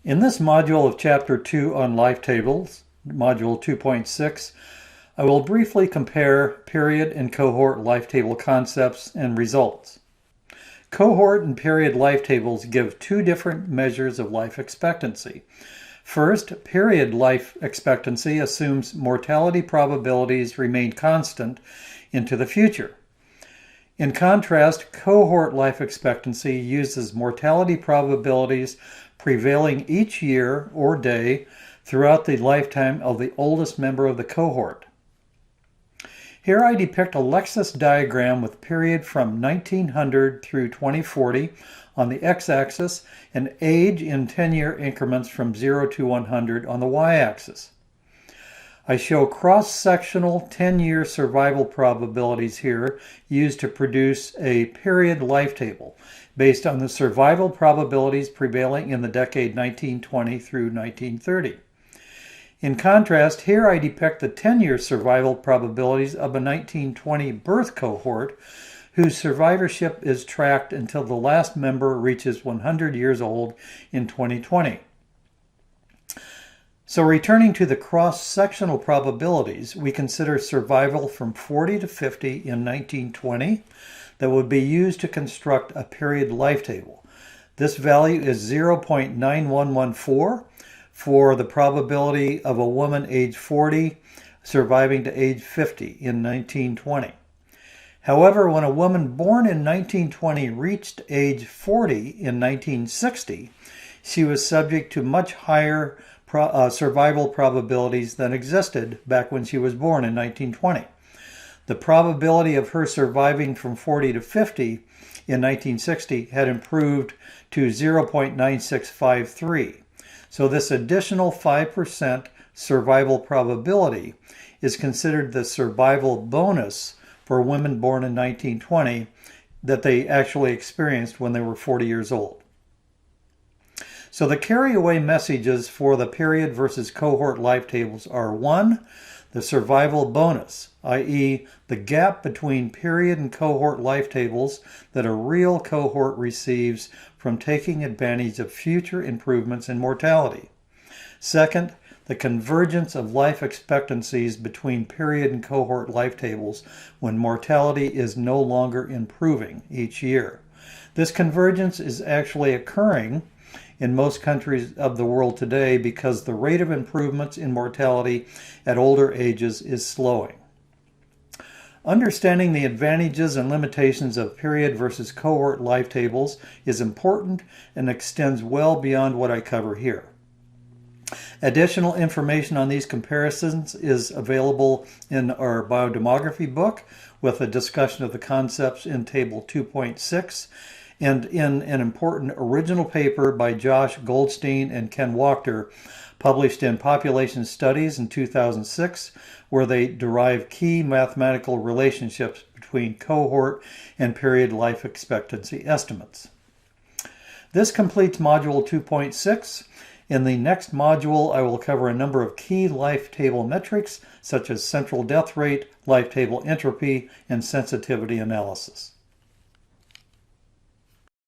In this module of Chapter 2 on life tables, Module 2.6, I will briefly compare period and cohort life table concepts and results. Cohort and period life tables give two different measures of life expectancy. First, period life expectancy assumes mortality probabilities remain constant into the future. In contrast, cohort life expectancy uses mortality probabilities prevailing each year or day throughout the lifetime of the oldest member of the cohort. Here I depict a Lexis diagram with period from 1900 through 2040 on the x-axis and age in 10-year increments from 0 to 100 on the y-axis. I show cross-sectional 10-year survival probabilities here used to produce a period life table based on the survival probabilities prevailing in the decade 1920 through 1930. In contrast, here I depict the 10-year survival probabilities of a 1920 birth cohort whose survivorship is tracked until the last member reaches 100 years old in 2020. So returning to the cross-sectional probabilities, we consider survival from 40 to 50 in 1920 that would be used to construct a period life table. This value is 0.9114 for the probability of a woman age 40 surviving to age 50 in 1920. However, when a woman born in 1920 reached age 40 in 1960, she was subject to much higher survival probabilities than existed back when she was born in 1920. The probability of her surviving from 40 to 50 in 1960 had improved to 0.9653. So this additional 5% survival probability is considered the survival bonus for women born in 1920 that they actually experienced when they were 40 years old. So the carry-away messages for the period versus cohort life tables are: 1, the survival bonus, i.e. the gap between period and cohort life tables that a real cohort receives from taking advantage of future improvements in mortality. Second, the convergence of life expectancies between period and cohort life tables when mortality is no longer improving each year. This convergence is actually occurring in most countries of the world today because the rate of improvements in mortality at older ages is slowing. Understanding the advantages and limitations of period versus cohort life tables is important and extends well beyond what I cover here. Additional information on these comparisons is available in our Biodemography book with a discussion of the concepts in Table 2.6 and in an important original paper by Josh Goldstein and Ken Wachter published in Population Studies in 2006, where they derive key mathematical relationships between cohort and period life expectancy estimates. This completes Module 2.6. In the next module, I will cover a number of key life table metrics, such as central death rate, life table entropy, and sensitivity analysis.